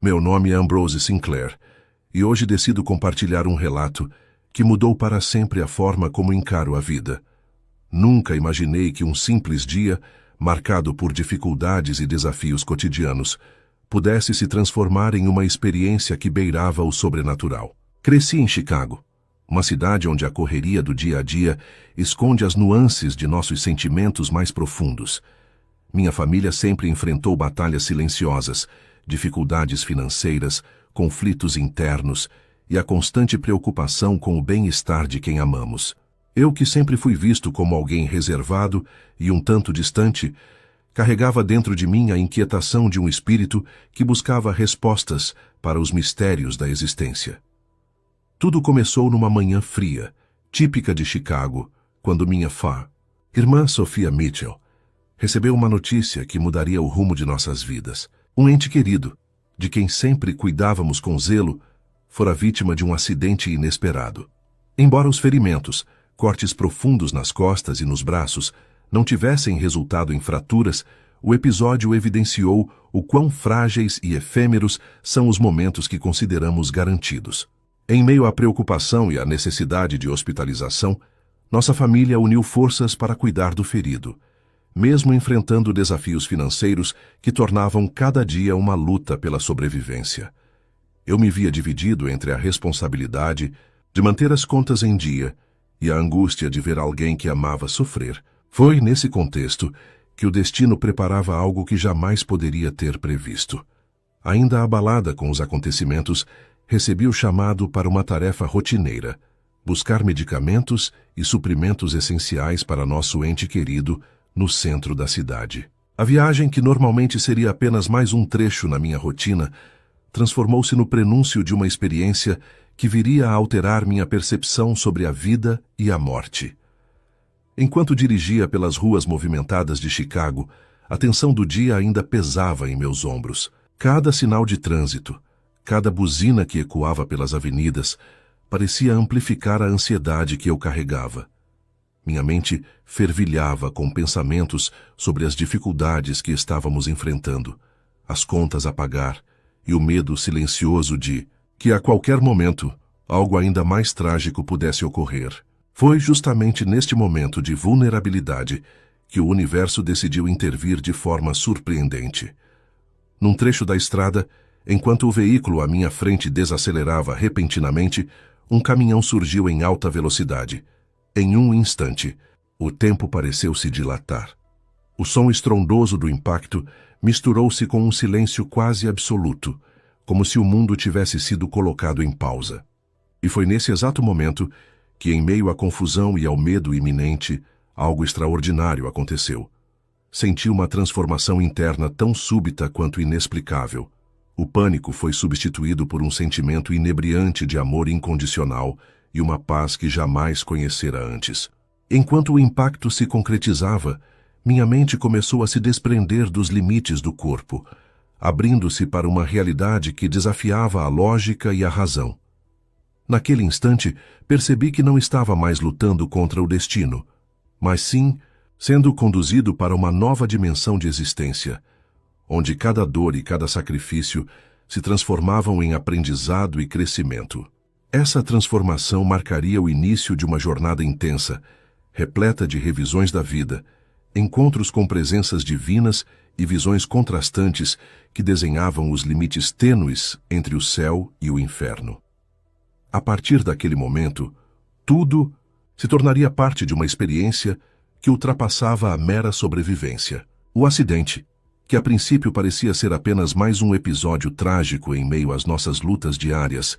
Meu nome é Ambrose Sinclair, e hoje decido compartilhar um relato que mudou para sempre a forma como encaro a vida. Nunca imaginei que um simples dia, marcado por dificuldades e desafios cotidianos, pudesse se transformar em uma experiência que beirava o sobrenatural. Cresci em Chicago, uma cidade onde a correria do dia a dia esconde as nuances de nossos sentimentos mais profundos. Minha família sempre enfrentou batalhas silenciosas, dificuldades financeiras, conflitos internos e a constante preocupação com o bem-estar de quem amamos. Eu, que sempre fui visto como alguém reservado e um tanto distante, carregava dentro de mim a inquietação de um espírito que buscava respostas para os mistérios da existência. Tudo começou numa manhã fria, típica de Chicago, quando minha irmã Sophia Mitchell recebeu uma notícia que mudaria o rumo de nossas vidas. Um ente querido, de quem sempre cuidávamos com zelo, fora vítima de um acidente inesperado. Embora os ferimentos, cortes profundos nas costas e nos braços, não tivessem resultado em fraturas, o episódio evidenciou o quão frágeis e efêmeros são os momentos que consideramos garantidos. Em meio à preocupação e à necessidade de hospitalização, nossa família uniu forças para cuidar do ferido, mesmo enfrentando desafios financeiros que tornavam cada dia uma luta pela sobrevivência. Eu me via dividido entre a responsabilidade de manter as contas em dia e a angústia de ver alguém que amava sofrer. Foi nesse contexto que o destino preparava algo que jamais poderia ter previsto. Ainda abalada com os acontecimentos, recebi o chamado para uma tarefa rotineira: buscar medicamentos e suprimentos essenciais para nosso ente querido no centro da cidade. A viagem, que normalmente seria apenas mais um trecho na minha rotina, transformou-se no prenúncio de uma experiência que viria a alterar minha percepção sobre a vida e a morte. Enquanto dirigia pelas ruas movimentadas de Chicago, a tensão do dia ainda pesava em meus ombros. Cada sinal de trânsito, cada buzina que ecoava pelas avenidas, parecia amplificar a ansiedade que eu carregava. Minha mente fervilhava com pensamentos sobre as dificuldades que estávamos enfrentando, as contas a pagar e o medo silencioso de que a qualquer momento algo ainda mais trágico pudesse ocorrer. Foi justamente neste momento de vulnerabilidade que o universo decidiu intervir de forma surpreendente. Num trecho da estrada, enquanto o veículo à minha frente desacelerava repentinamente, um caminhão surgiu em alta velocidade. Em um instante, o tempo pareceu se dilatar. O som estrondoso do impacto misturou-se com um silêncio quase absoluto, como se o mundo tivesse sido colocado em pausa. E foi nesse exato momento que, em meio à confusão e ao medo iminente, algo extraordinário aconteceu. Senti uma transformação interna tão súbita quanto inexplicável. O pânico foi substituído por um sentimento inebriante de amor incondicional e uma paz que jamais conhecera antes. Enquanto o impacto se concretizava, minha mente começou a se desprender dos limites do corpo, abrindo-se para uma realidade que desafiava a lógica e a razão. Naquele instante, percebi que não estava mais lutando contra o destino, mas sim sendo conduzido para uma nova dimensão de existência, onde cada dor e cada sacrifício se transformavam em aprendizado e crescimento. Essa transformação marcaria o início de uma jornada intensa, repleta de revisões da vida, encontros com presenças divinas e visões contrastantes que desenhavam os limites tênues entre o céu e o inferno. A partir daquele momento, tudo se tornaria parte de uma experiência que ultrapassava a mera sobrevivência. O acidente, que a princípio parecia ser apenas mais um episódio trágico em meio às nossas lutas diárias,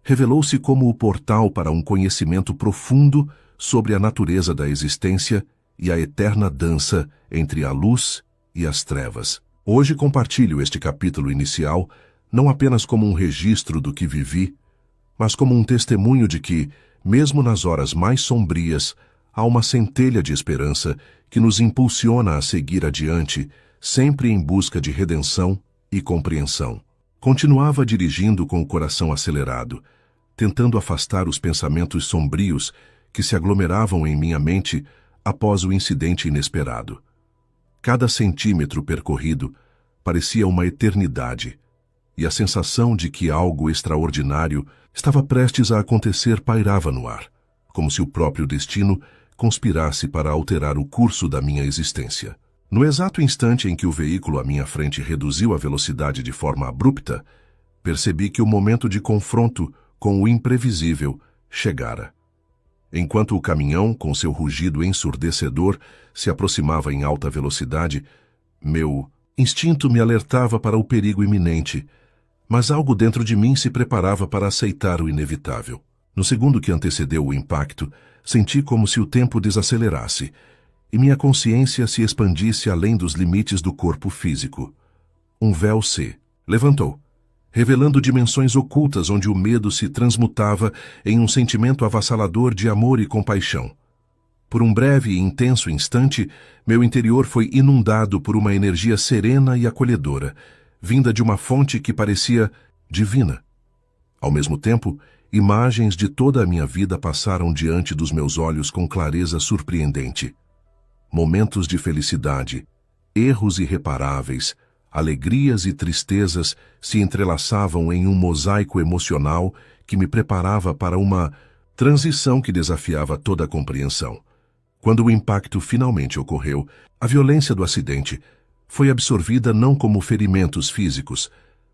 revelou-se como o portal para um conhecimento profundo sobre a natureza da existência e a eterna dança entre a luz e as trevas. Hoje compartilho este capítulo inicial não apenas como um registro do que vivi, mas como um testemunho de que, mesmo nas horas mais sombrias, há uma centelha de esperança que nos impulsiona a seguir adiante, sempre em busca de redenção e compreensão. Continuava dirigindo com o coração acelerado, tentando afastar os pensamentos sombrios que se aglomeravam em minha mente após o incidente inesperado. Cada centímetro percorrido parecia uma eternidade, e a sensação de que algo extraordinário estava prestes a acontecer pairava no ar, como se o próprio destino conspirasse para alterar o curso da minha existência. No exato instante em que o veículo à minha frente reduziu a velocidade de forma abrupta, percebi que o momento de confronto com o imprevisível chegara. Enquanto o caminhão, com seu rugido ensurdecedor, se aproximava em alta velocidade, meu instinto me alertava para o perigo iminente, mas algo dentro de mim se preparava para aceitar o inevitável. No segundo que antecedeu o impacto, senti como se o tempo desacelerasse e minha consciência se expandisse além dos limites do corpo físico. Um véu se levantou, revelando dimensões ocultas onde o medo se transmutava em um sentimento avassalador de amor e compaixão. Por um breve e intenso instante, meu interior foi inundado por uma energia serena e acolhedora, vinda de uma fonte que parecia divina. Ao mesmo tempo, imagens de toda a minha vida passaram diante dos meus olhos com clareza surpreendente. Momentos de felicidade, erros irreparáveis, alegrias e tristezas se entrelaçavam em um mosaico emocional que me preparava para uma transição que desafiava toda a compreensão. Quando o impacto finalmente ocorreu, a violência do acidente foi absorvida não como ferimentos físicos,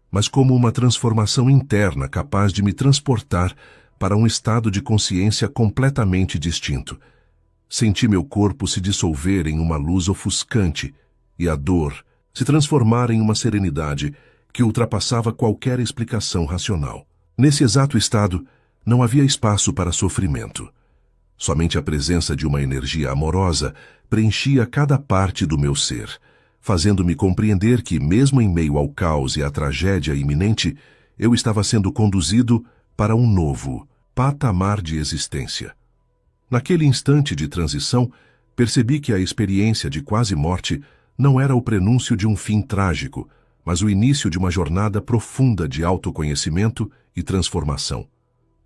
mas como uma transformação interna capaz de me transportar para um estado de consciência completamente distinto. Senti meu corpo se dissolver em uma luz ofuscante e a dor se transformar em uma serenidade que ultrapassava qualquer explicação racional. Nesse exato estado, não havia espaço para sofrimento. Somente a presença de uma energia amorosa preenchia cada parte do meu ser, fazendo-me compreender que, mesmo em meio ao caos e à tragédia iminente, eu estava sendo conduzido para um novo patamar de existência. Naquele instante de transição, percebi que a experiência de quase morte não era o prenúncio de um fim trágico, mas o início de uma jornada profunda de autoconhecimento e transformação.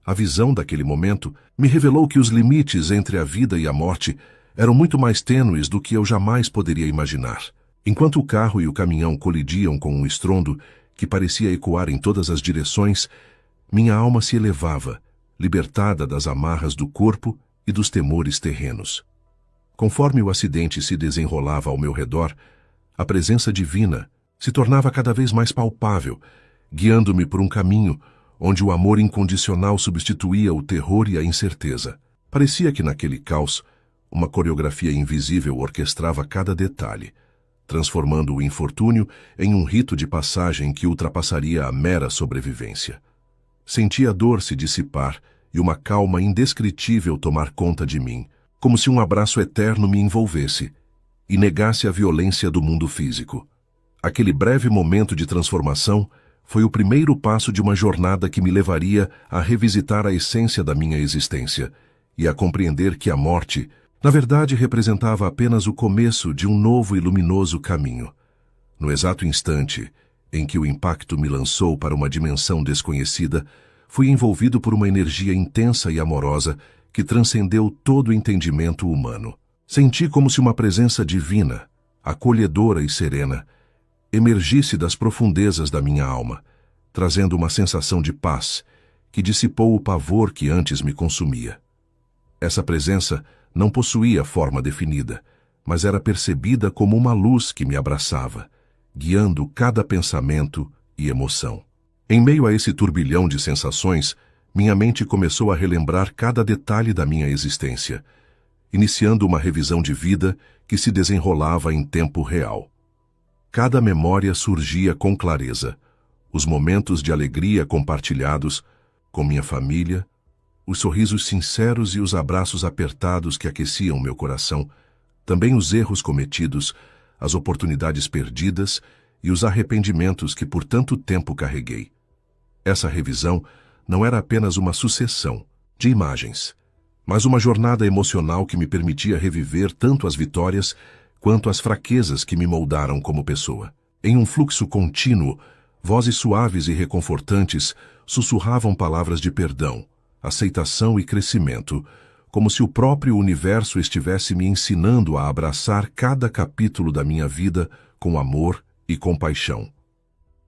A visão daquele momento me revelou que os limites entre a vida e a morte eram muito mais tênues do que eu jamais poderia imaginar. Enquanto o carro e o caminhão colidiam com um estrondo que parecia ecoar em todas as direções, minha alma se elevava, libertada das amarras do corpo e dos temores terrenos. Conforme o acidente se desenrolava ao meu redor, a presença divina se tornava cada vez mais palpável, guiando-me por um caminho onde o amor incondicional substituía o terror e a incerteza. Parecia que naquele caos, uma coreografia invisível orquestrava cada detalhe, transformando o infortúnio em um rito de passagem que ultrapassaria a mera sobrevivência. Senti a dor se dissipar e uma calma indescritível tomar conta de mim, como se um abraço eterno me envolvesse e negasse a violência do mundo físico. Aquele breve momento de transformação foi o primeiro passo de uma jornada que me levaria a revisitar a essência da minha existência e a compreender que a morte, na verdade, representava apenas o começo de um novo e luminoso caminho. No exato instante em que o impacto me lançou para uma dimensão desconhecida, fui envolvido por uma energia intensa e amorosa que transcendeu todo o entendimento humano. Senti como se uma presença divina, acolhedora e serena, emergisse das profundezas da minha alma, trazendo uma sensação de paz que dissipou o pavor que antes me consumia. Essa presença não possuía forma definida, mas era percebida como uma luz que me abraçava, guiando cada pensamento e emoção. Em meio a esse turbilhão de sensações, minha mente começou a relembrar cada detalhe da minha existência, iniciando uma revisão de vida que se desenrolava em tempo real. Cada memória surgia com clareza, os momentos de alegria compartilhados com minha família, os sorrisos sinceros e os abraços apertados que aqueciam meu coração, também os erros cometidos, as oportunidades perdidas e os arrependimentos que por tanto tempo carreguei. Essa revisão não era apenas uma sucessão de imagens, mas uma jornada emocional que me permitia reviver tanto as vitórias quanto as fraquezas que me moldaram como pessoa. Em um fluxo contínuo, vozes suaves e reconfortantes sussurravam palavras de perdão, aceitação e crescimento, como se o próprio universo estivesse me ensinando a abraçar cada capítulo da minha vida com amor e compaixão.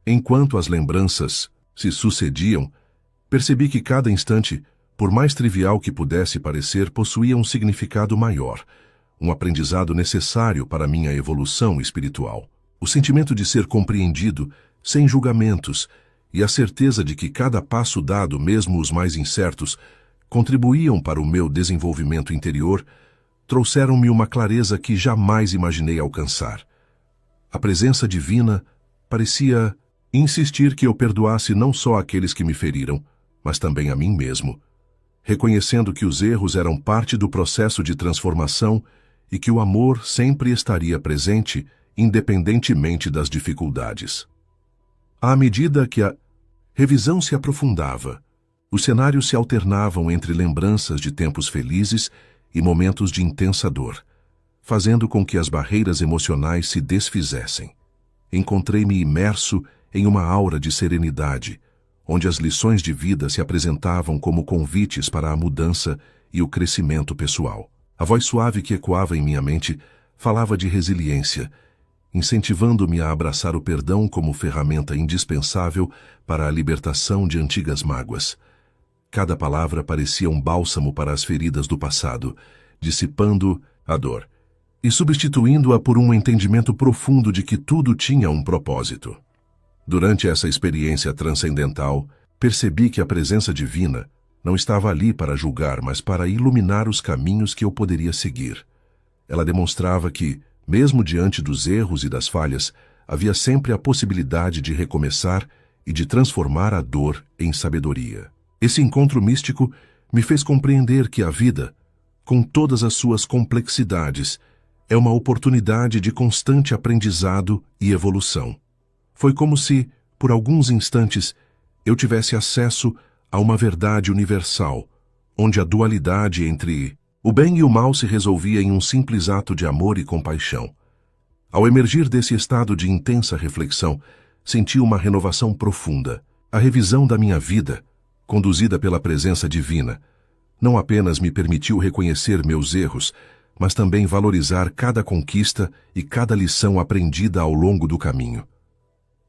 Enquanto as lembranças se sucediam, percebi que cada instante, por mais trivial que pudesse parecer, possuía um significado maior, um aprendizado necessário para minha evolução espiritual. O sentimento de ser compreendido, sem julgamentos, e a certeza de que cada passo dado, mesmo os mais incertos, contribuíam para o meu desenvolvimento interior, trouxeram-me uma clareza que jamais imaginei alcançar. A presença divina parecia insistir que eu perdoasse não só aqueles que me feriram, mas também a mim mesmo, reconhecendo que os erros eram parte do processo de transformação e que o amor sempre estaria presente, independentemente das dificuldades. À medida que a revisão se aprofundava, os cenários se alternavam entre lembranças de tempos felizes e momentos de intensa dor, fazendo com que as barreiras emocionais se desfizessem. Encontrei-me imerso em uma aura de serenidade, onde as lições de vida se apresentavam como convites para a mudança e o crescimento pessoal. A voz suave que ecoava em minha mente falava de resiliência, incentivando-me a abraçar o perdão como ferramenta indispensável para a libertação de antigas mágoas. Cada palavra parecia um bálsamo para as feridas do passado, dissipando a dor e substituindo-a por um entendimento profundo de que tudo tinha um propósito. Durante essa experiência transcendental, percebi que a presença divina não estava ali para julgar, mas para iluminar os caminhos que eu poderia seguir. Ela demonstrava que, mesmo diante dos erros e das falhas, havia sempre a possibilidade de recomeçar e de transformar a dor em sabedoria. Esse encontro místico me fez compreender que a vida, com todas as suas complexidades, é uma oportunidade de constante aprendizado e evolução. Foi como se, por alguns instantes, eu tivesse acesso a uma verdade universal, onde a dualidade entre o bem e o mal se resolvia em um simples ato de amor e compaixão. Ao emergir desse estado de intensa reflexão, senti uma renovação profunda. A revisão da minha vida, conduzida pela presença divina, não apenas me permitiu reconhecer meus erros, mas também valorizar cada conquista e cada lição aprendida ao longo do caminho.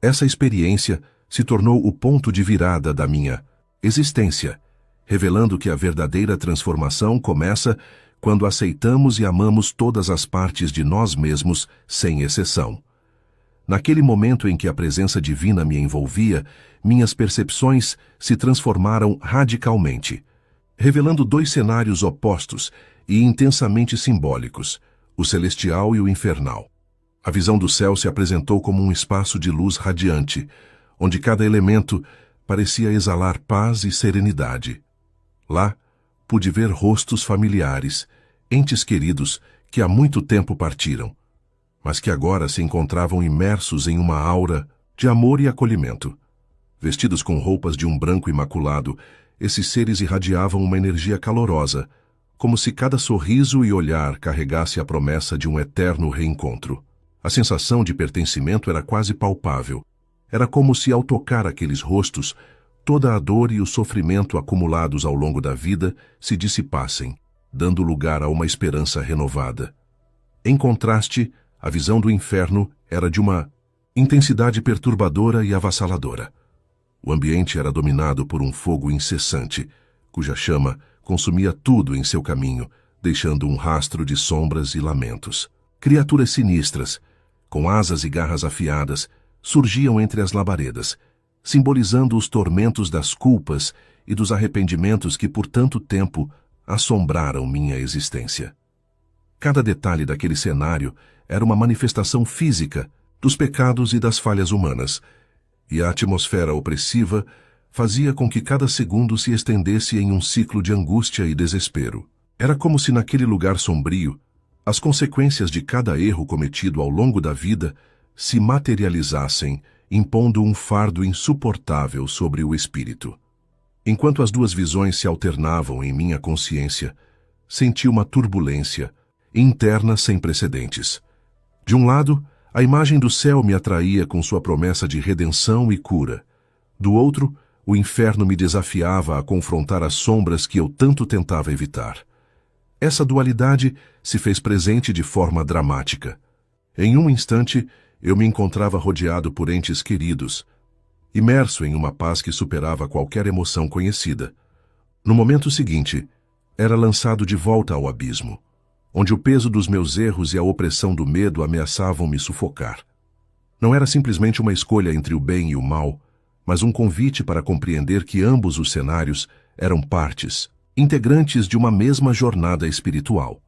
Essa experiência se tornou o ponto de virada da minha existência, revelando que a verdadeira transformação começa quando aceitamos e amamos todas as partes de nós mesmos, sem exceção. Naquele momento em que a presença divina me envolvia, minhas percepções se transformaram radicalmente, revelando dois cenários opostos e intensamente simbólicos, o celestial e o infernal. A visão do céu se apresentou como um espaço de luz radiante, onde cada elemento parecia exalar paz e serenidade. Lá, pude ver rostos familiares, entes queridos que há muito tempo partiram, mas que agora se encontravam imersos em uma aura de amor e acolhimento. Vestidos com roupas de um branco imaculado, esses seres irradiavam uma energia calorosa, como se cada sorriso e olhar carregasse a promessa de um eterno reencontro. A sensação de pertencimento era quase palpável. Era como se, ao tocar aqueles rostos, toda a dor e o sofrimento acumulados ao longo da vida se dissipassem, dando lugar a uma esperança renovada. Em contraste, a visão do inferno era de uma intensidade perturbadora e avassaladora. O ambiente era dominado por um fogo incessante, cuja chama consumia tudo em seu caminho, deixando um rastro de sombras e lamentos. Criaturas sinistras, com asas e garras afiadas, surgiam entre as labaredas, simbolizando os tormentos das culpas e dos arrependimentos que por tanto tempo assombraram minha existência. Cada detalhe daquele cenário era uma manifestação física dos pecados e das falhas humanas, e a atmosfera opressiva fazia com que cada segundo se estendesse em um ciclo de angústia e desespero. Era como se naquele lugar sombrio, as consequências de cada erro cometido ao longo da vida se materializassem, impondo um fardo insuportável sobre o espírito. Enquanto as duas visões se alternavam em minha consciência, senti uma turbulência interna sem precedentes. De um lado, a imagem do céu me atraía com sua promessa de redenção e cura. Do outro, o inferno me desafiava a confrontar as sombras que eu tanto tentava evitar. Essa dualidade se fez presente de forma dramática. Em um instante, eu me encontrava rodeado por entes queridos, imerso em uma paz que superava qualquer emoção conhecida. No momento seguinte, era lançado de volta ao abismo, onde o peso dos meus erros e a opressão do medo ameaçavam me sufocar. Não era simplesmente uma escolha entre o bem e o mal, mas um convite para compreender que ambos os cenários eram partes, integrantes de uma mesma jornada espiritual.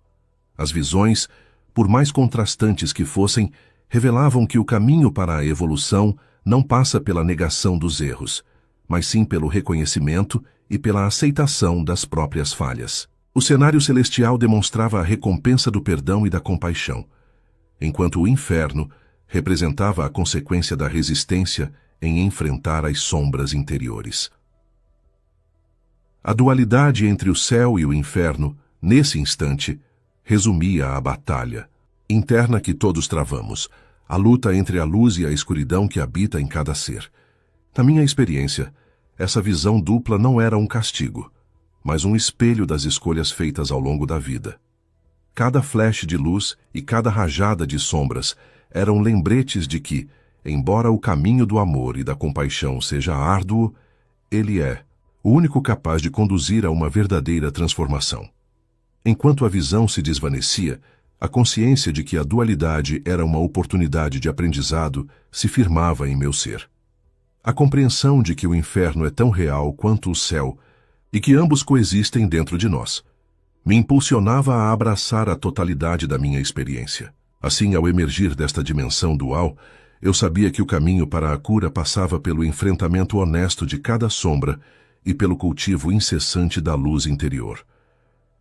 As visões, por mais contrastantes que fossem, revelavam que o caminho para a evolução não passa pela negação dos erros, mas sim pelo reconhecimento e pela aceitação das próprias falhas. O cenário celestial demonstrava a recompensa do perdão e da compaixão, enquanto o inferno representava a consequência da resistência em enfrentar as sombras interiores. A dualidade entre o céu e o inferno, nesse instante, resumia a batalha interna que todos travamos, a luta entre a luz e a escuridão que habita em cada ser. Na minha experiência, essa visão dupla não era um castigo, mas um espelho das escolhas feitas ao longo da vida. Cada flash de luz e cada rajada de sombras eram lembretes de que, embora o caminho do amor e da compaixão seja árduo, ele é o único capaz de conduzir a uma verdadeira transformação. Enquanto a visão se desvanecia, a consciência de que a dualidade era uma oportunidade de aprendizado se firmava em meu ser. A compreensão de que o inferno é tão real quanto o céu e que ambos coexistem dentro de nós me impulsionava a abraçar a totalidade da minha experiência. Assim, ao emergir desta dimensão dual, eu sabia que o caminho para a cura passava pelo enfrentamento honesto de cada sombra e pelo cultivo incessante da luz interior.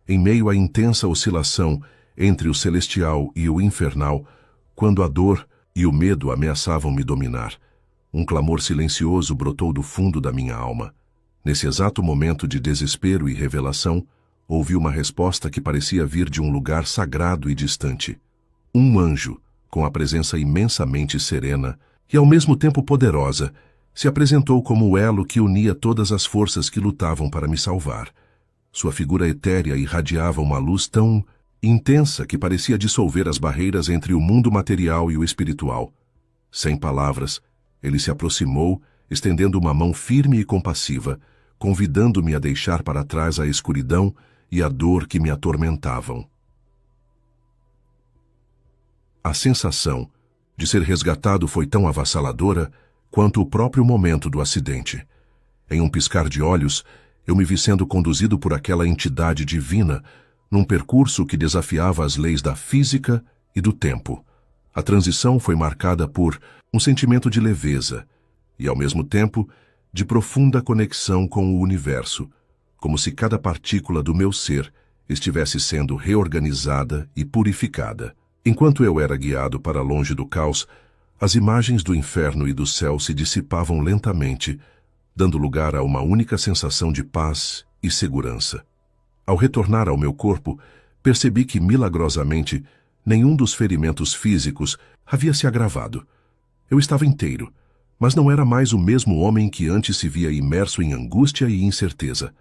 Em meio à intensa oscilação entre o celestial e o infernal, quando a dor e o medo ameaçavam me dominar, um clamor silencioso brotou do fundo da minha alma. Nesse exato momento de desespero e revelação, ouvi uma resposta que parecia vir de um lugar sagrado e distante. Um anjo, com a presença imensamente serena e ao mesmo tempo poderosa, se apresentou como o elo que unia todas as forças que lutavam para me salvar. Sua figura etérea irradiava uma luz tão intensa que parecia dissolver as barreiras entre o mundo material e o espiritual. Sem palavras, ele se aproximou, estendendo uma mão firme e compassiva, convidando-me a deixar para trás a escuridão e a dor que me atormentavam. A sensação de ser resgatado foi tão avassaladora quanto o próprio momento do acidente. Em um piscar de olhos, eu me vi sendo conduzido por aquela entidade divina num percurso que desafiava as leis da física e do tempo. A transição foi marcada por um sentimento de leveza e, ao mesmo tempo, de profunda conexão com o universo, como se cada partícula do meu ser estivesse sendo reorganizada e purificada. Enquanto eu era guiado para longe do caos, as imagens do inferno e do céu se dissipavam lentamente, dando lugar a uma única sensação de paz e segurança. Ao retornar ao meu corpo, percebi que, milagrosamente, nenhum dos ferimentos físicos havia se agravado. Eu estava inteiro, mas não era mais o mesmo homem que antes se via imerso em angústia e incerteza.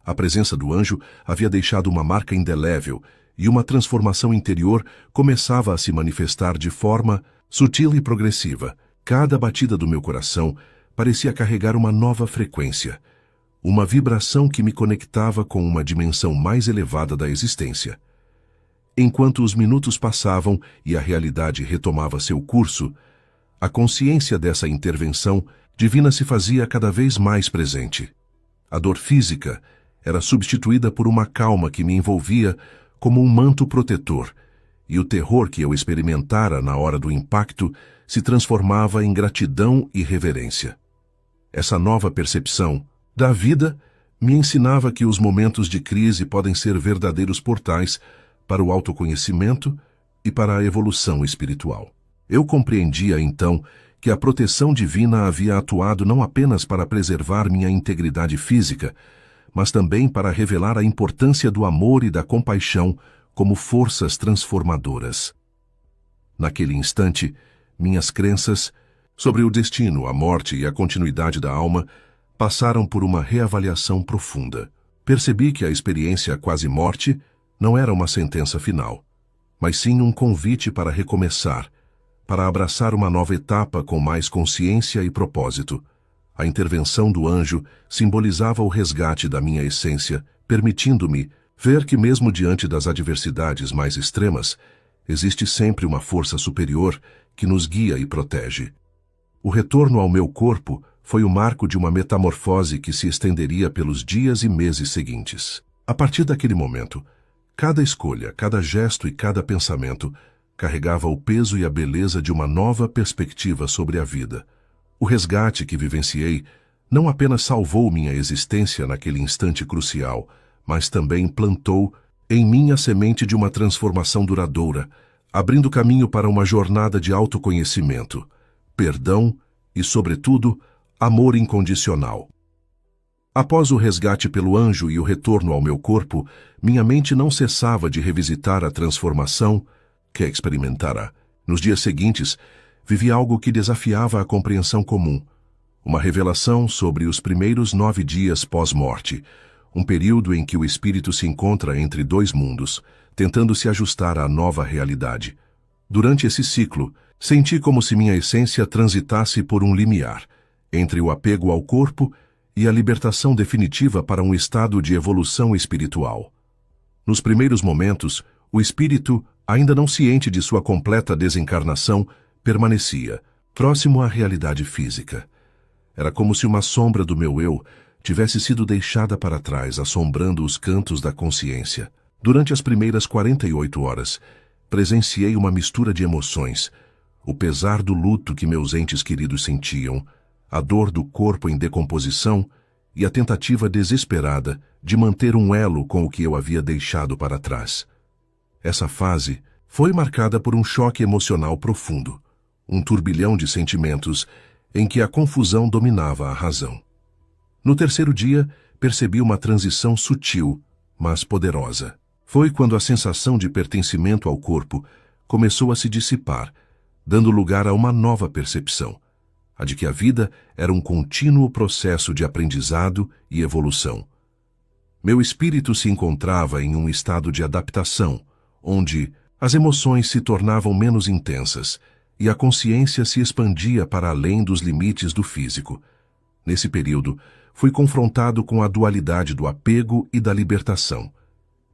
A presença do anjo havia deixado uma marca indelével e uma transformação interior começava a se manifestar de forma sutil e progressiva. Cada batida do meu coração parecia carregar uma nova frequência, uma vibração que me conectava com uma dimensão mais elevada da existência. Enquanto os minutos passavam e a realidade retomava seu curso, a consciência dessa intervenção divina se fazia cada vez mais presente. A dor física era substituída por uma calma que me envolvia como um manto protetor, e o terror que eu experimentara na hora do impacto se transformava em gratidão e reverência. Essa nova percepção da vida me ensinava que os momentos de crise podem ser verdadeiros portais para o autoconhecimento e para a evolução espiritual. Eu compreendia, então, que a proteção divina havia atuado não apenas para preservar minha integridade física, mas também para revelar a importância do amor e da compaixão como forças transformadoras. Naquele instante, minhas crenças sobre o destino, a morte e a continuidade da alma passaram por uma reavaliação profunda. Percebi que a experiência quase-morte não era uma sentença final, mas sim um convite para recomeçar, para abraçar uma nova etapa com mais consciência e propósito. A intervenção do anjo simbolizava o resgate da minha essência, permitindo-me ver que mesmo diante das adversidades mais extremas, existe sempre uma força superior que nos guia e protege. O retorno ao meu corpo foi o marco de uma metamorfose que se estenderia pelos dias e meses seguintes. A partir daquele momento, cada escolha, cada gesto e cada pensamento carregava o peso e a beleza de uma nova perspectiva sobre a vida. O resgate que vivenciei não apenas salvou minha existência naquele instante crucial, mas também plantou em mim a semente de uma transformação duradoura, abrindo caminho para uma jornada de autoconhecimento, perdão e, sobretudo, amor incondicional. Após o resgate pelo anjo e o retorno ao meu corpo, minha mente não cessava de revisitar a transformação que experimentara. Nos dias seguintes, vivi algo que desafiava a compreensão comum, uma revelação sobre os primeiros 9 dias pós-morte, um período em que o espírito se encontra entre 2 mundos, tentando se ajustar à nova realidade. Durante esse ciclo, senti como se minha essência transitasse por um limiar, entre o apego ao corpo e a libertação definitiva para um estado de evolução espiritual. Nos primeiros momentos, o espírito, ainda não ciente de sua completa desencarnação, permanecia, próximo à realidade física. Era como se uma sombra do meu eu tivesse sido deixada para trás, assombrando os cantos da consciência. Durante as primeiras 48 horas, presenciei uma mistura de emoções, o pesar do luto que meus entes queridos sentiam, a dor do corpo em decomposição e a tentativa desesperada de manter um elo com o que eu havia deixado para trás. Essa fase foi marcada por um choque emocional profundo, um turbilhão de sentimentos em que a confusão dominava a razão. No terceiro dia, percebi uma transição sutil, mas poderosa. Foi quando a sensação de pertencimento ao corpo começou a se dissipar, dando lugar a uma nova percepção, a de que a vida era um contínuo processo de aprendizado e evolução. Meu espírito se encontrava em um estado de adaptação, onde as emoções se tornavam menos intensas e a consciência se expandia para além dos limites do físico. Nesse período, fui confrontado com a dualidade do apego e da libertação.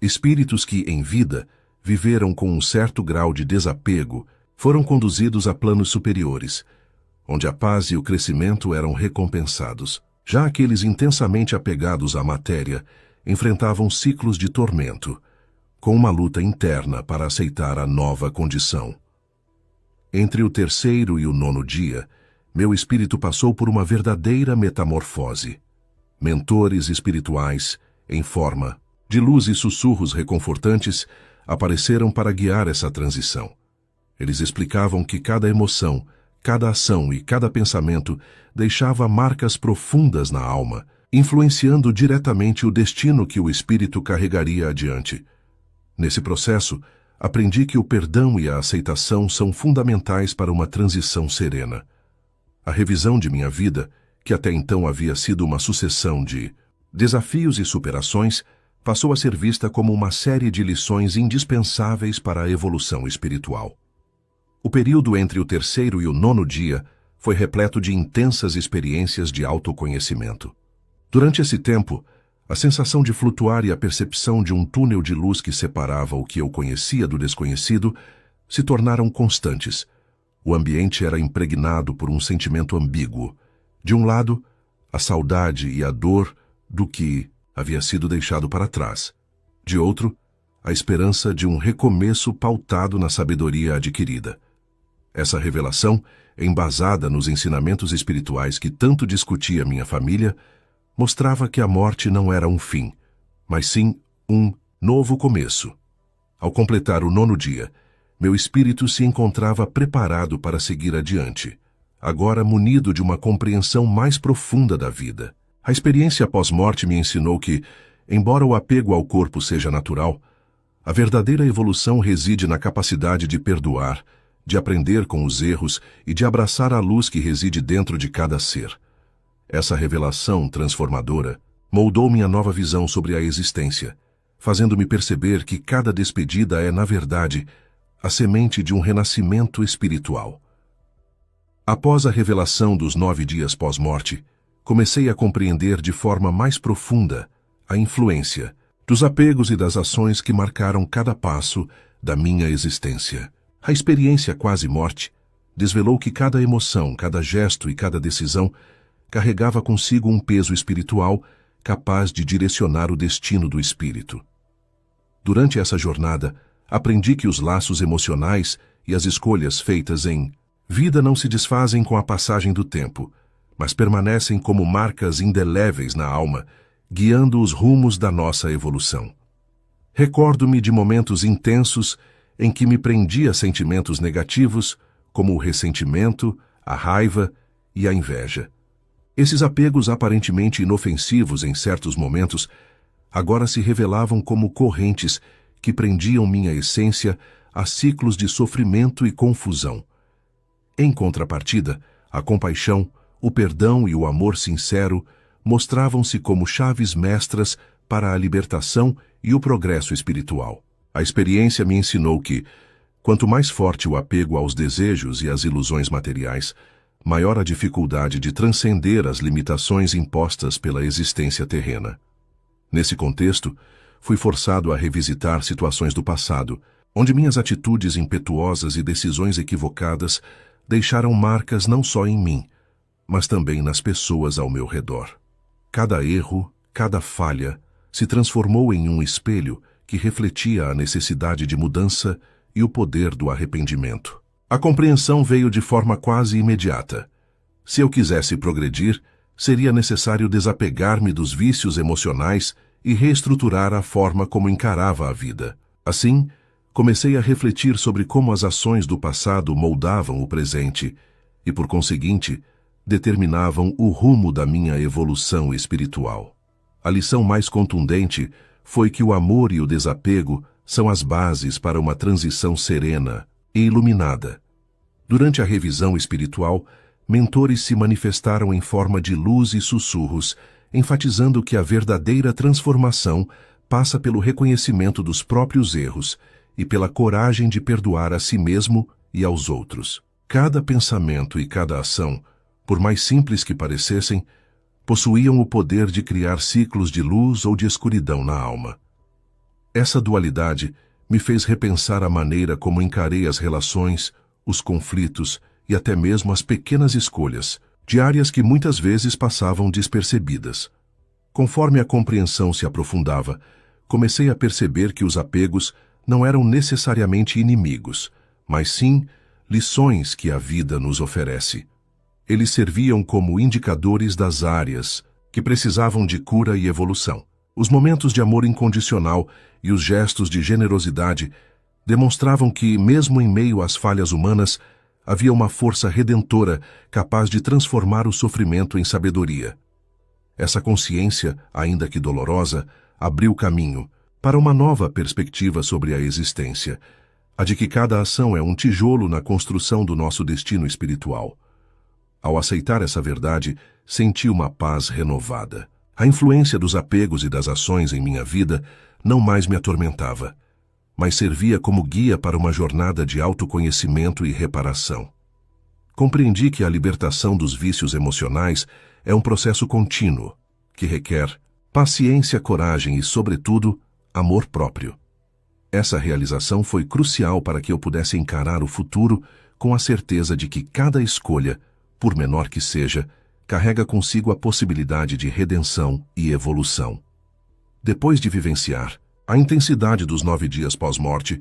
Espíritos que, em vida, viveram com um certo grau de desapego foram conduzidos a planos superiores, onde a paz e o crescimento eram recompensados. Já aqueles intensamente apegados à matéria enfrentavam ciclos de tormento, com uma luta interna para aceitar a nova condição. Entre o terceiro e o 9º dia, meu espírito passou por uma verdadeira metamorfose. Mentores espirituais, em forma de luz e sussurros reconfortantes, apareceram para guiar essa transição. Eles explicavam que cada emoção, cada ação e cada pensamento deixava marcas profundas na alma, influenciando diretamente o destino que o espírito carregaria adiante. Nesse processo, aprendi que o perdão e a aceitação são fundamentais para uma transição serena. A revisão de minha vida, que até então havia sido uma sucessão de desafios e superações, passou a ser vista como uma série de lições indispensáveis para a evolução espiritual. O período entre o terceiro e o 9º dia foi repleto de intensas experiências de autoconhecimento. Durante esse tempo, a sensação de flutuar e a percepção de um túnel de luz que separava o que eu conhecia do desconhecido se tornaram constantes. O ambiente era impregnado por um sentimento ambíguo. De um lado, a saudade e a dor do que havia sido deixado para trás. De outro, a esperança de um recomeço pautado na sabedoria adquirida. Essa revelação, embasada nos ensinamentos espirituais que tanto discutia minha família, mostrava que a morte não era um fim, mas sim um novo começo. Ao completar o 9º dia, meu espírito se encontrava preparado para seguir adiante, agora munido de uma compreensão mais profunda da vida. A experiência pós-morte me ensinou que, embora o apego ao corpo seja natural, a verdadeira evolução reside na capacidade de perdoar, de aprender com os erros e de abraçar a luz que reside dentro de cada ser. Essa revelação transformadora moldou minha nova visão sobre a existência, fazendo-me perceber que cada despedida é, na verdade, a semente de um renascimento espiritual. Após a revelação dos 9 dias pós-morte, comecei a compreender de forma mais profunda a influência dos apegos e das ações que marcaram cada passo da minha existência. A experiência quase-morte desvelou que cada emoção, cada gesto e cada decisão carregava consigo um peso espiritual capaz de direcionar o destino do espírito. Durante essa jornada, aprendi que os laços emocionais e as escolhas feitas em vida não se desfazem com a passagem do tempo, mas permanecem como marcas indeléveis na alma, guiando os rumos da nossa evolução. Recordo-me de momentos intensos em que me prendi a sentimentos negativos, como o ressentimento, a raiva e a inveja. Esses apegos aparentemente inofensivos em certos momentos, agora se revelavam como correntes que prendiam minha essência a ciclos de sofrimento e confusão. Em contrapartida, a compaixão, o perdão e o amor sincero mostravam-se como chaves mestras para a libertação e o progresso espiritual. A experiência me ensinou que, quanto mais forte o apego aos desejos e às ilusões materiais, maior a dificuldade de transcender as limitações impostas pela existência terrena. Nesse contexto, fui forçado a revisitar situações do passado, onde minhas atitudes impetuosas e decisões equivocadas deixaram marcas não só em mim, mas também nas pessoas ao meu redor. Cada erro, cada falha, se transformou em um espelho que refletia a necessidade de mudança e o poder do arrependimento. A compreensão veio de forma quase imediata. Se eu quisesse progredir, seria necessário desapegar-me dos vícios emocionais e reestruturar a forma como encarava a vida. Assim, comecei a refletir sobre como as ações do passado moldavam o presente e, por conseguinte, determinavam o rumo da minha evolução espiritual. A lição mais contundente foi que o amor e o desapego são as bases para uma transição serena e iluminada. Durante a revisão espiritual, mentores se manifestaram em forma de luz e sussurros, enfatizando que a verdadeira transformação passa pelo reconhecimento dos próprios erros e pela coragem de perdoar a si mesmo e aos outros. Cada pensamento e cada ação, por mais simples que parecessem, possuíam o poder de criar ciclos de luz ou de escuridão na alma. Essa dualidade me fez repensar a maneira como encarei as relações, os conflitos e até mesmo as pequenas escolhas, diárias que muitas vezes passavam despercebidas. Conforme a compreensão se aprofundava, comecei a perceber que os apegos não eram necessariamente inimigos, mas sim lições que a vida nos oferece. Eles serviam como indicadores das áreas que precisavam de cura e evolução. Os momentos de amor incondicional e os gestos de generosidade demonstravam que, mesmo em meio às falhas humanas, havia uma força redentora capaz de transformar o sofrimento em sabedoria. Essa consciência, ainda que dolorosa, abriu caminho para uma nova perspectiva sobre a existência, a de que cada ação é um tijolo na construção do nosso destino espiritual. Ao aceitar essa verdade, senti uma paz renovada. A influência dos apegos e das ações em minha vida não mais me atormentava, mas servia como guia para uma jornada de autoconhecimento e reparação. Compreendi que a libertação dos vícios emocionais é um processo contínuo, que requer paciência, coragem e, sobretudo, amor próprio. Essa realização foi crucial para que eu pudesse encarar o futuro com a certeza de que cada escolha, por menor que seja, carrega consigo a possibilidade de redenção e evolução. Depois de vivenciar a intensidade dos 9 dias pós-morte,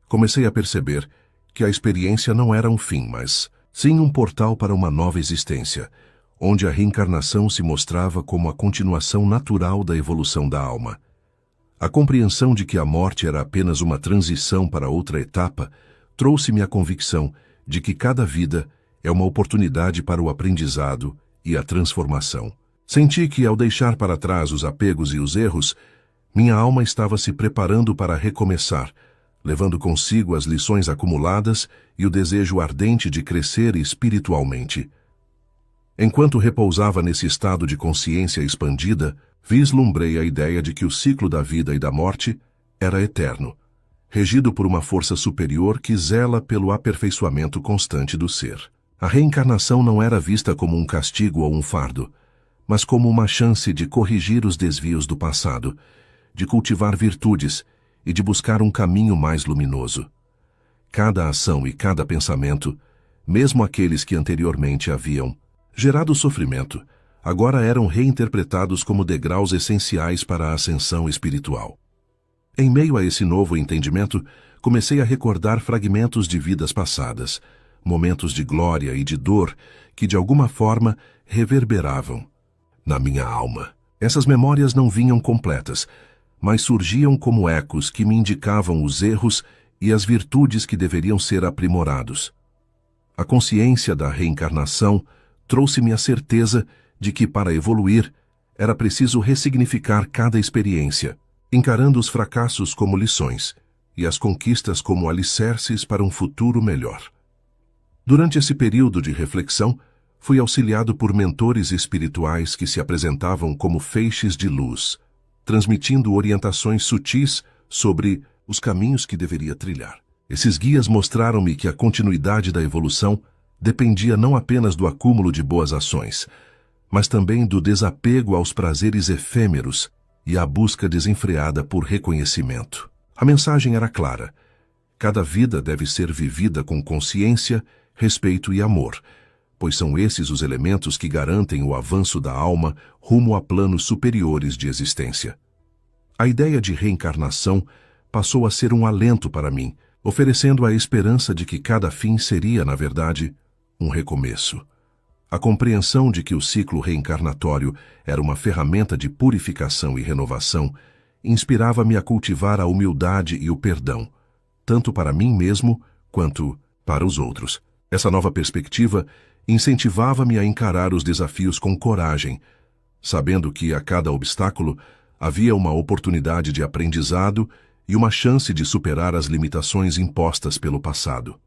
comecei a perceber que a experiência não era um fim, mas sim um portal para uma nova existência, onde a reencarnação se mostrava como a continuação natural da evolução da alma. A compreensão de que a morte era apenas uma transição para outra etapa trouxe-me a convicção de que cada vida é uma oportunidade para o aprendizado e a transformação. Senti que, ao deixar para trás os apegos e os erros, minha alma estava se preparando para recomeçar, levando consigo as lições acumuladas e o desejo ardente de crescer espiritualmente. Enquanto repousava nesse estado de consciência expandida, vislumbrei a ideia de que o ciclo da vida e da morte era eterno, regido por uma força superior que zela pelo aperfeiçoamento constante do ser. A reencarnação não era vista como um castigo ou um fardo, mas como uma chance de corrigir os desvios do passado, de cultivar virtudes e de buscar um caminho mais luminoso. Cada ação e cada pensamento, mesmo aqueles que anteriormente haviam gerado sofrimento, agora eram reinterpretados como degraus essenciais para a ascensão espiritual. Em meio a esse novo entendimento, comecei a recordar fragmentos de vidas passadas, momentos de glória e de dor que de alguma forma reverberavam na minha alma. Essas memórias não vinham completas, mas surgiam como ecos que me indicavam os erros e as virtudes que deveriam ser aprimorados. A consciência da reencarnação trouxe-me a certeza de que, para evoluir, era preciso ressignificar cada experiência, encarando os fracassos como lições e as conquistas como alicerces para um futuro melhor. Durante esse período de reflexão, fui auxiliado por mentores espirituais que se apresentavam como feixes de luz, transmitindo orientações sutis sobre os caminhos que deveria trilhar. Esses guias mostraram-me que a continuidade da evolução dependia não apenas do acúmulo de boas ações, mas também do desapego aos prazeres efêmeros e à busca desenfreada por reconhecimento. A mensagem era clara: cada vida deve ser vivida com consciência, respeito e amor, pois são esses os elementos que garantem o avanço da alma rumo a planos superiores de existência. A ideia de reencarnação passou a ser um alento para mim, oferecendo a esperança de que cada fim seria, na verdade, um recomeço. A compreensão de que o ciclo reencarnatório era uma ferramenta de purificação e renovação inspirava-me a cultivar a humildade e o perdão, tanto para mim mesmo quanto para os outros. Essa nova perspectiva incentivava-me a encarar os desafios com coragem, sabendo que a cada obstáculo havia uma oportunidade de aprendizado e uma chance de superar as limitações impostas pelo passado.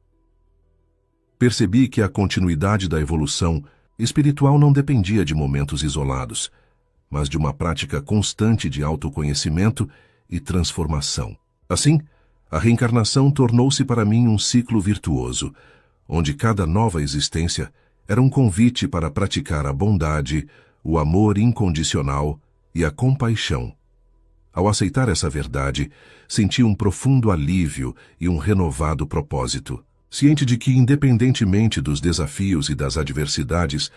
Percebi que a continuidade da evolução espiritual não dependia de momentos isolados, mas de uma prática constante de autoconhecimento e transformação. Assim, a reencarnação tornou-se para mim um ciclo virtuoso, onde cada nova existência era um convite para praticar a bondade, o amor incondicional e a compaixão. Ao aceitar essa verdade, senti um profundo alívio e um renovado propósito. Ciente de que, independentemente dos desafios e das adversidades,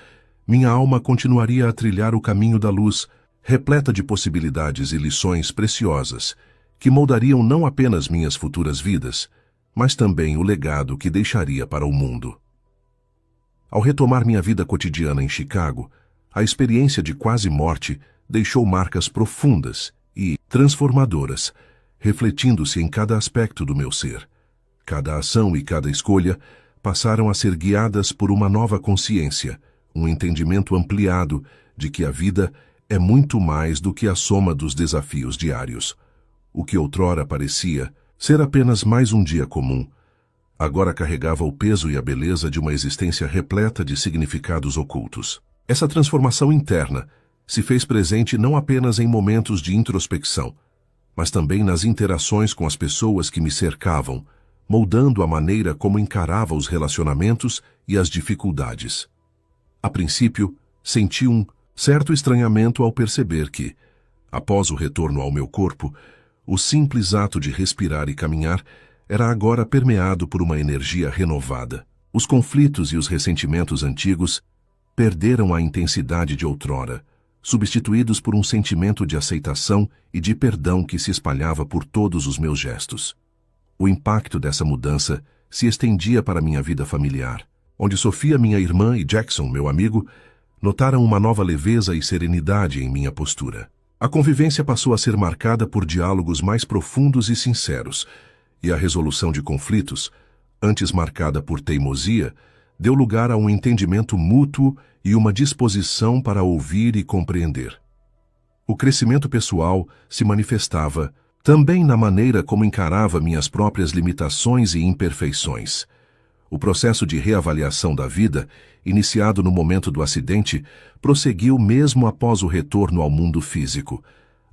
minha alma continuaria a trilhar o caminho da luz, repleta de possibilidades e lições preciosas, que moldariam não apenas minhas futuras vidas, mas também o legado que deixaria para o mundo. Ao retomar minha vida cotidiana em Chicago, a experiência de quase morte deixou marcas profundas e transformadoras, refletindo-se em cada aspecto do meu ser. Cada ação e cada escolha passaram a ser guiadas por uma nova consciência, um entendimento ampliado de que a vida é muito mais do que a soma dos desafios diários. O que outrora parecia ser apenas mais um dia comum, agora carregava o peso e a beleza de uma existência repleta de significados ocultos. Essa transformação interna se fez presente não apenas em momentos de introspecção, mas também nas interações com as pessoas que me cercavam, moldando a maneira como encarava os relacionamentos e as dificuldades. A princípio, senti um certo estranhamento ao perceber que, após o retorno ao meu corpo, o simples ato de respirar e caminhar era agora permeado por uma energia renovada. Os conflitos e os ressentimentos antigos perderam a intensidade de outrora, substituídos por um sentimento de aceitação e de perdão que se espalhava por todos os meus gestos. O impacto dessa mudança se estendia para minha vida familiar, onde Sofia, minha irmã, e Jackson, meu amigo, notaram uma nova leveza e serenidade em minha postura. A convivência passou a ser marcada por diálogos mais profundos e sinceros, e a resolução de conflitos, antes marcada por teimosia, deu lugar a um entendimento mútuo e uma disposição para ouvir e compreender. O crescimento pessoal se manifestava também na maneira como encarava minhas próprias limitações e imperfeições. O processo de reavaliação da vida, iniciado no momento do acidente, prosseguiu mesmo após o retorno ao mundo físico.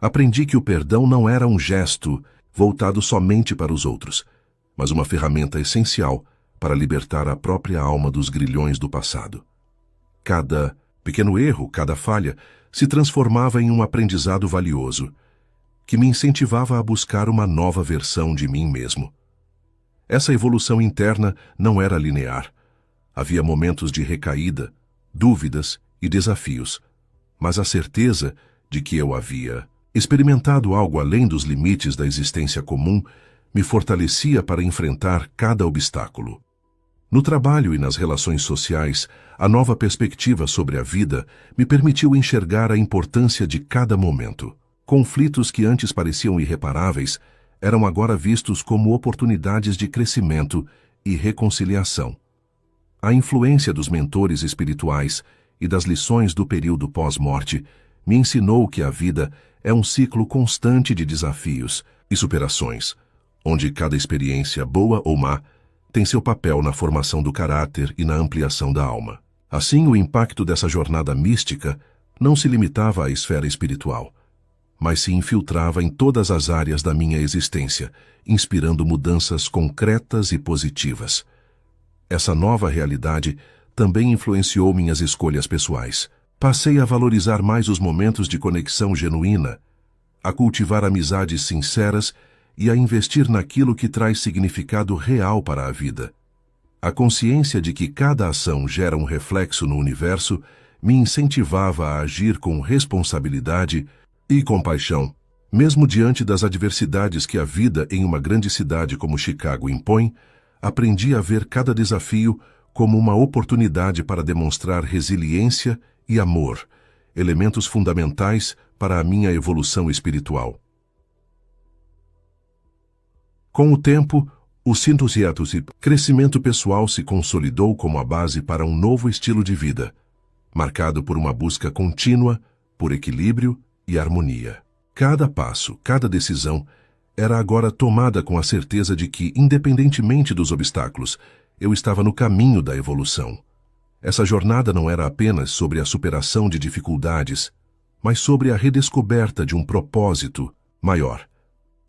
Aprendi que o perdão não era um gesto voltado somente para os outros, mas uma ferramenta essencial para libertar a própria alma dos grilhões do passado. Cada pequeno erro, cada falha, se transformava em um aprendizado valioso, que me incentivava a buscar uma nova versão de mim mesmo. Essa evolução interna não era linear. Havia momentos de recaída, dúvidas e desafios, mas a certeza de que eu havia experimentado algo além dos limites da existência comum me fortalecia para enfrentar cada obstáculo. No trabalho e nas relações sociais, a nova perspectiva sobre a vida me permitiu enxergar a importância de cada momento. Conflitos que antes pareciam irreparáveis eram agora vistos como oportunidades de crescimento e reconciliação. A influência dos mentores espirituais e das lições do período pós-morte me ensinou que a vida é um ciclo constante de desafios e superações, onde cada experiência, boa ou má, tem seu papel na formação do caráter e na ampliação da alma. Assim, o impacto dessa jornada mística não se limitava à esfera espiritual, mas se infiltrava em todas as áreas da minha existência, inspirando mudanças concretas e positivas. Essa nova realidade também influenciou minhas escolhas pessoais. Passei a valorizar mais os momentos de conexão genuína, a cultivar amizades sinceras e a investir naquilo que traz significado real para a vida. A consciência de que cada ação gera um reflexo no universo me incentivava a agir com responsabilidade e compaixão, mesmo diante das adversidades que a vida em uma grande cidade como Chicago impõe. Aprendi a ver cada desafio como uma oportunidade para demonstrar resiliência e amor, elementos fundamentais para a minha evolução espiritual. Com o tempo, o entusiasmo e crescimento pessoal se consolidou como a base para um novo estilo de vida, marcado por uma busca contínua por equilíbrio e harmonia. Cada passo, cada decisão, era agora tomada com a certeza de que, independentemente dos obstáculos, eu estava no caminho da evolução. Essa jornada não era apenas sobre a superação de dificuldades, mas sobre a redescoberta de um propósito maior,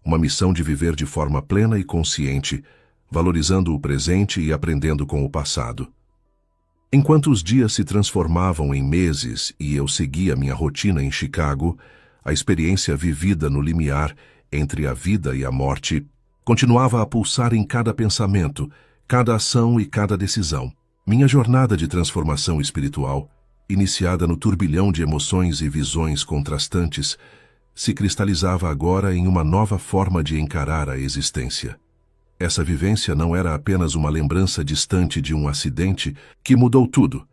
uma missão de viver de forma plena e consciente, valorizando o presente e aprendendo com o passado. Enquanto os dias se transformavam em meses e eu seguia minha rotina em Chicago, a experiência vivida no limiar entre a vida e a morte continuava a pulsar em cada pensamento, cada ação e cada decisão. Minha jornada de transformação espiritual, iniciada no turbilhão de emoções e visões contrastantes, se cristalizava agora em uma nova forma de encarar a existência. Essa vivência não era apenas uma lembrança distante de um acidente que mudou tudo,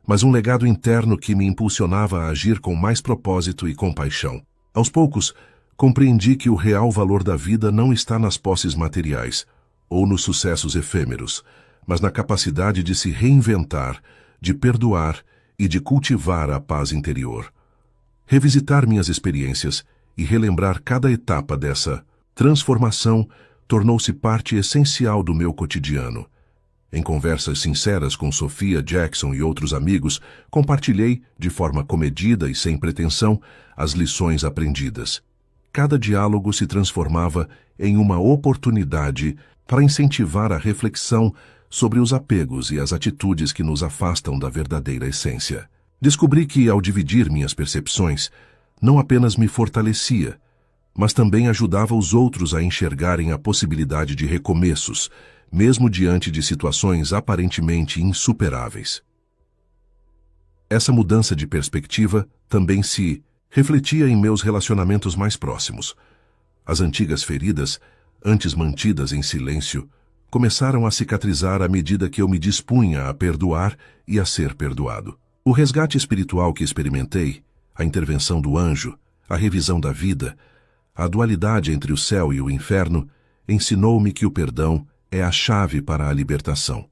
mas um legado interno que me impulsionava a agir com mais propósito e compaixão. Aos poucos, compreendi que o real valor da vida não está nas posses materiais ou nos sucessos efêmeros, mas na capacidade de se reinventar, de perdoar e de cultivar a paz interior. Revisitar minhas experiências e relembrar cada etapa dessa transformação tornou-se parte essencial do meu cotidiano. Em conversas sinceras com Sophia Jackson e outros amigos, compartilhei, de forma comedida e sem pretensão, as lições aprendidas. Cada diálogo se transformava em uma oportunidade para incentivar a reflexão sobre os apegos e as atitudes que nos afastam da verdadeira essência. Descobri que, ao dividir minhas percepções, não apenas me fortalecia, mas também ajudava os outros a enxergarem a possibilidade de recomeços, mesmo diante de situações aparentemente insuperáveis. Essa mudança de perspectiva também se refletia em meus relacionamentos mais próximos. As antigas feridas, antes mantidas em silêncio, começaram a cicatrizar à medida que eu me dispunha a perdoar e a ser perdoado. O resgate espiritual que experimentei, a intervenção do anjo, a revisão da vida, a dualidade entre o céu e o inferno, ensinou-me que o perdão é a chave para a libertação.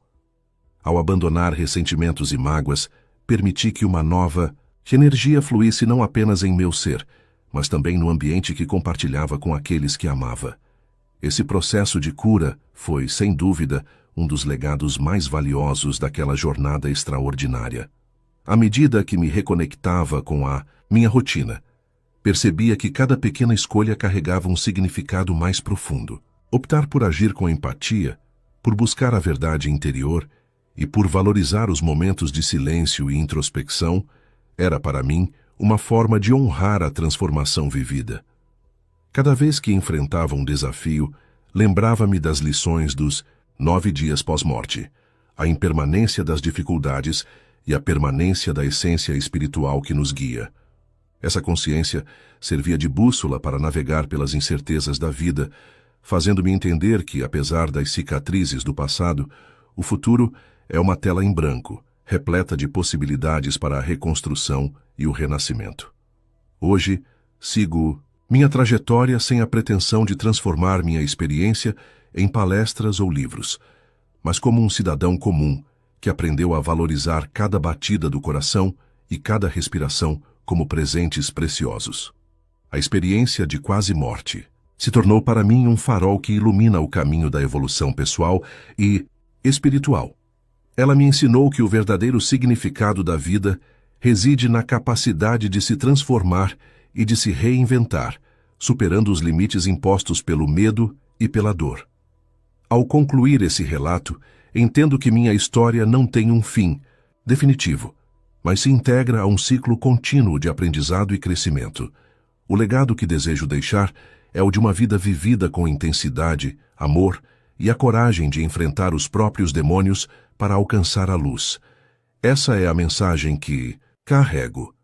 Ao abandonar ressentimentos e mágoas, permiti que uma nova energia fluísse não apenas em meu ser, mas também no ambiente que compartilhava com aqueles que amava. Esse processo de cura foi, sem dúvida, um dos legados mais valiosos daquela jornada extraordinária. À medida que me reconectava com a minha rotina, percebia que cada pequena escolha carregava um significado mais profundo. Optar por agir com empatia, por buscar a verdade interior e por valorizar os momentos de silêncio e introspecção era para mim uma forma de honrar a transformação vivida. Cada vez que enfrentava um desafio, lembrava-me das lições dos 9 dias pós-morte, a impermanência das dificuldades e a permanência da essência espiritual que nos guia. Essa consciência servia de bússola para navegar pelas incertezas da vida, fazendo-me entender que, apesar das cicatrizes do passado, o futuro é uma tela em branco, repleta de possibilidades para a reconstrução e o renascimento. Hoje, sigo minha trajetória sem a pretensão de transformar minha experiência em palestras ou livros, mas como um cidadão comum que aprendeu a valorizar cada batida do coração e cada respiração como presentes preciosos. A experiência de quase morte se tornou para mim um farol que ilumina o caminho da evolução pessoal e espiritual. Ela me ensinou que o verdadeiro significado da vida reside na capacidade de se transformar e de se reinventar, superando os limites impostos pelo medo e pela dor. Ao concluir esse relato, entendo que minha história não tem um fim definitivo, mas se integra a um ciclo contínuo de aprendizado e crescimento. O legado que desejo deixar é o de uma vida vivida com intensidade, amor e a coragem de enfrentar os próprios demônios para alcançar a luz. Essa é a mensagem que carrego